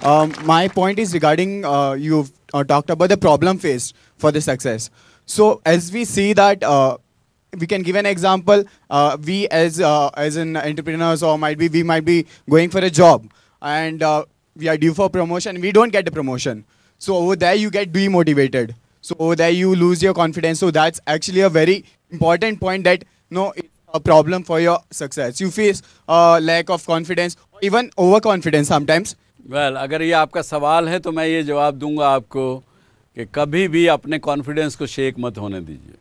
My point is regarding you've talked about the problem faced for the success. So as we see that we can give an example. We as an entrepreneurs or we might be going for a job and we are due for promotion. We don't get the promotion. So over there you get demotivated. So over there you lose your confidence. So that's actually a very important point that no, it's a problem for your success. You face lack of confidence, even overconfidence sometimes. Well, अगर ये आपका सवाल है तो मैं ये जवाब दूंगा आपको कि कभी भी अपने कॉन्फिडेंस को शेक मत होने दीजिए।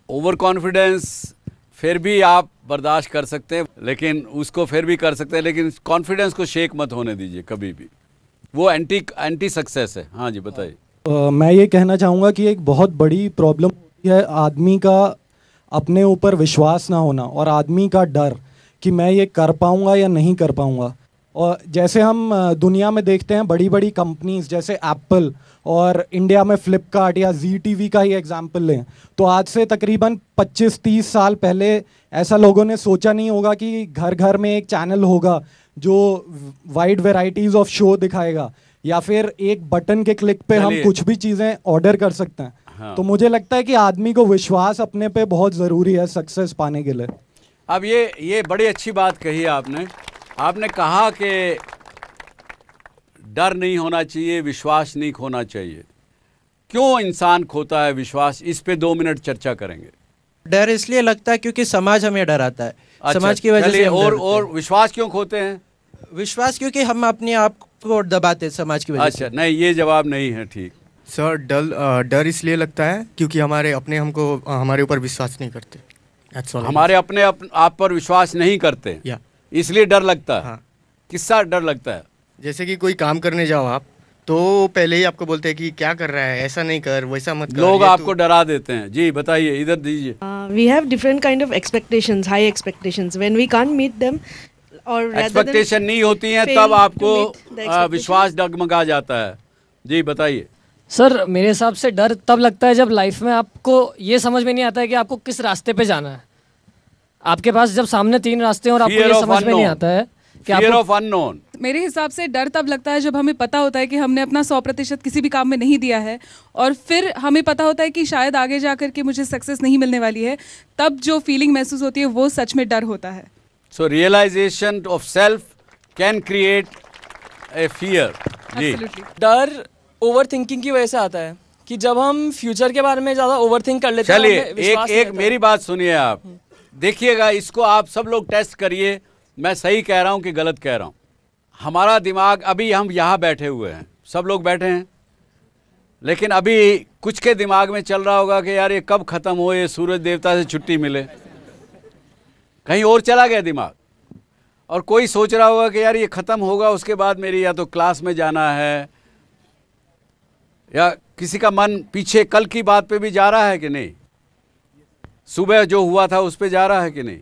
ओवर कॉन्फिडेंस फिर भी आप बर्दाश्त कर सकते हैं, लेकिन उसको फिर भी कर सकते हैं, लेकिन कॉन्फिडेंस को शेक मत होने दीजिए कभी भी। वो एंटी सक्सेस है। हाँ जी, बताइए। मैं ये कहना चाहूँगा कि एक बहुत बड़ी प्रॉब्लम होती है आदमी का अपने ऊपर विश्वास ना होना और आदमी का डर कि मैं ये कर पाऊँगा या नहीं कर पाऊँगा। और जैसे हम दुनिया में देखते हैं बड़ी बड़ी कंपनीज जैसे एप्पल और इंडिया में फ्लिपकार्ट या ZTV का ही एग्जांपल लें, तो आज से तकरीबन 25-30 साल पहले ऐसा लोगों ने सोचा नहीं होगा कि घर घर में एक चैनल होगा जो वाइड वैरायटीज़ ऑफ शो दिखाएगा या फिर एक बटन के क्लिक पे हम कुछ भी चीज़ें ऑर्डर कर सकते हैं। हाँ। तो मुझे लगता है कि आदमी को विश्वास अपने पे बहुत ज़रूरी है सक्सेस पाने के लिए। अब ये बड़ी अच्छी बात कही आपने कहा कि डर नहीं होना चाहिए, विश्वास नहीं खोना चाहिए। क्यों इंसान खोता है विश्वास? इस पे 2 मिनट चर्चा करेंगे। डर इसलिए लगता है क्योंकि समाज हमें डराता है। अच्छा, समाज की वजह से और विश्वास क्यों खोते हैं? विश्वास क्योंकि हम अपने आप को दबाते हैं समाज की वजह से। अच्छा, नहीं, ये जवाब नहीं है ठीक। सर, डर इसलिए लगता है क्योंकि हमारे ऊपर विश्वास नहीं करते। हमारे अपने आप पर विश्वास नहीं करते, इसलिए डर लगता है। हाँ। किसका डर लगता है? जैसे कि कोई काम करने जाओ आप, तो पहले ही आपको बोलते हैं कि क्या कर रहा है, ऐसा नहीं कर, वैसा मत कर। लोग आपको डरा देते हैं। जी बताइए, इधर दीजिए। We have different kind of expectations, high expectations. When we can't meet them, और एक्सपेक्टेशन नहीं होती हैं तब आपको विश्वास डगमगा जाता है। जी बताइए। सर, मेरे हिसाब से डर तब लगता है जब लाइफ में आपको ये समझ में नहीं आता है कि आपको किस रास्ते पे जाना है। आपके पास जब सामने 3 रास्ते हैं और आपको ये समझ में नहीं आता है कि Fear of unknown। मेरे हिसाब से डर तब लगता है जब हमें पता होता है कि हमने अपना 100% किसी भी काम में नहीं दिया है और फिर हमें पता होता है कि शायद आगे जाकर के मुझे सक्सेस नहीं मिलने वाली है। तब जो फीलिंग महसूस होती है वो सच में डर होता है। So realization of self can create a fear. जी। डर ओवर थिंकिंग की वजह से आता है कि जब हम फ्यूचर के बारे में ज़्यादा ओवर थिंक कर लेते हैं। चलिए, एक मेरी बात सुनिए आप, देखिएगा इसको, आप सब लोग टेस्ट करिए, मैं सही कह रहा हूँ कि गलत कह रहा हूँ। हमारा दिमाग, अभी हम यहाँ बैठे हुए हैं, सब लोग बैठे हैं, लेकिन अभी कुछ के दिमाग में चल रहा होगा कि यार ये कब ख़त्म हो, ये सूरज देवता से छुट्टी मिले। कहीं और चला गया दिमाग। और कोई सोच रहा होगा कि यार ये ख़त्म होगा, उसके बाद मेरी या तो क्लास में जाना है, या किसी का मन पीछे कल की बात पे भी जा रहा है कि नहीं, सुबह जो हुआ था उस पे जा रहा है कि नहीं,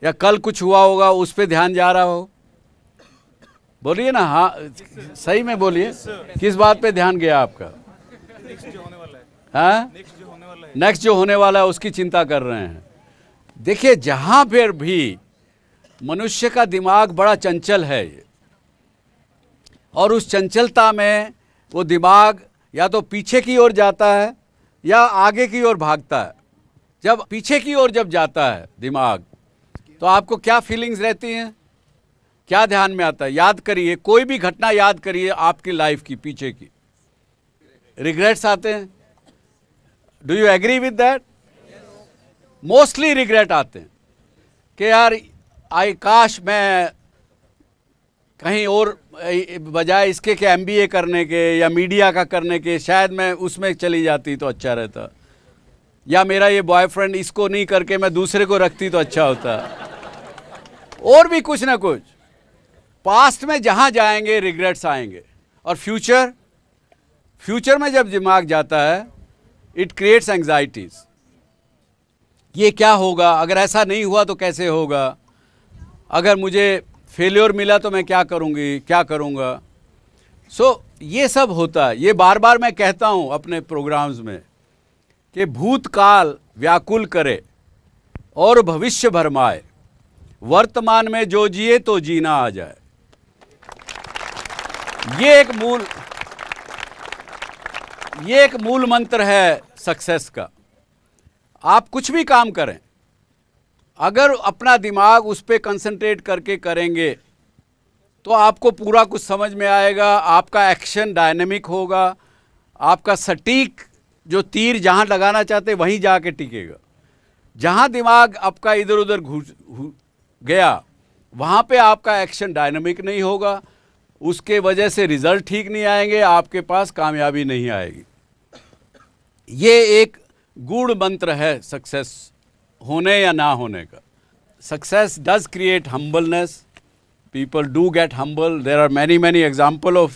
या कल कुछ हुआ होगा उस पे ध्यान जा रहा हो। बोलिए ना, हाँ सही में बोलिए, किस बात पे ध्यान गया आपका? हाँ, नेक्स्ट जो होने वाला है उसकी चिंता कर रहे हैं। देखिए, जहाँ पर भी मनुष्य का दिमाग बड़ा चंचल है और उस चंचलता में वो दिमाग या तो पीछे की ओर जाता है या आगे की ओर भागता है। जब पीछे की ओर जब जाता है दिमाग, तो आपको क्या फीलिंग्स रहती हैं, क्या ध्यान में आता है? याद करिए, कोई भी घटना याद करिए आपकी लाइफ की, पीछे की। रिग्रेट्स आते हैं। Do you agree with that? Mostly regret आते हैं कि यार काश मैं कहीं और बजाय इसके कि MBA करने के या मीडिया का करने के, शायद मैं उसमें चली जाती तो अच्छा रहता, या मेरा ये बॉयफ्रेंड इसको नहीं करके मैं दूसरे को रखती तो अच्छा होता, और भी कुछ ना कुछ। पास्ट में जहाँ जाएंगे रिग्रेट्स आएंगे। और फ्यूचर में जब दिमाग जाता है, इट क्रिएट्स एंग्जाइटीज। ये क्या होगा, अगर ऐसा नहीं हुआ तो कैसे होगा, अगर मुझे फेल्योर मिला तो मैं क्या करूँगी, क्या करूँगा। सो ये सब होता है। ये बार बार मैं कहता हूँ अपने प्रोग्राम्स में कि भूतकाल व्याकुल करे और भविष्य भरमाए, वर्तमान में जो जिए तो जीना आ जाए। ये एक मूल मंत्र है सक्सेस का। आप कुछ भी काम करें, अगर अपना दिमाग उस पर कंसंट्रेट करके करेंगे तो आपको पूरा कुछ समझ में आएगा, आपका एक्शन डायनेमिक होगा, आपका सटीक जो तीर जहाँ लगाना चाहते वहीं जाके टिकेगा। जहाँ दिमाग आपका इधर उधर घुस गया वहाँ पे आपका एक्शन डायनेमिक नहीं होगा, उसके वजह से रिजल्ट ठीक नहीं आएंगे, आपके पास कामयाबी नहीं आएगी। ये एक गूढ़ मंत्र है सक्सेस होने या ना होने का। Success does create humbleness, people do get humble, there are many example of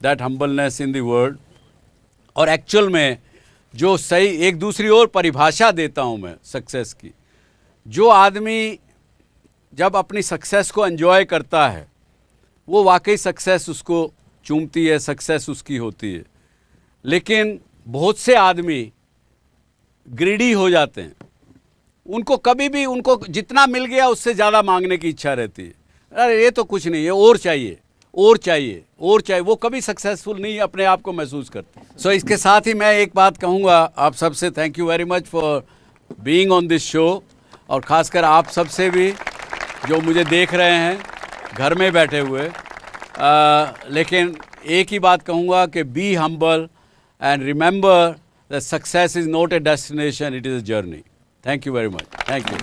that humbleness in the world। और एक्चुअल में जो सही एक दूसरी और परिभाषा देता हूँ मैं सक्सेस की, जो आदमी जब अपनी सक्सेस को एंजॉय करता है वो वाकई सक्सेस उसको चूमती है, सक्सेस उसकी होती है। लेकिन बहुत से आदमी ग्रीडी हो जाते हैं, उनको कभी भी उनको जितना मिल गया उससे ज़्यादा मांगने की इच्छा रहती है। अरे ये तो कुछ नहीं है, और चाहिए और चाहिए और चाहिए, वो कभी सक्सेसफुल नहीं अपने आप को महसूस करते। सो इसके साथ ही मैं एक बात कहूँगा आप सबसे, thank you very much for being on this show, और ख़ासकर आप सबसे भी जो मुझे देख रहे हैं घर में बैठे हुए। लेकिन एक ही बात कहूँगा कि be humble and remember that success is not a destination, it is a journey. Thank you very much. Thank you.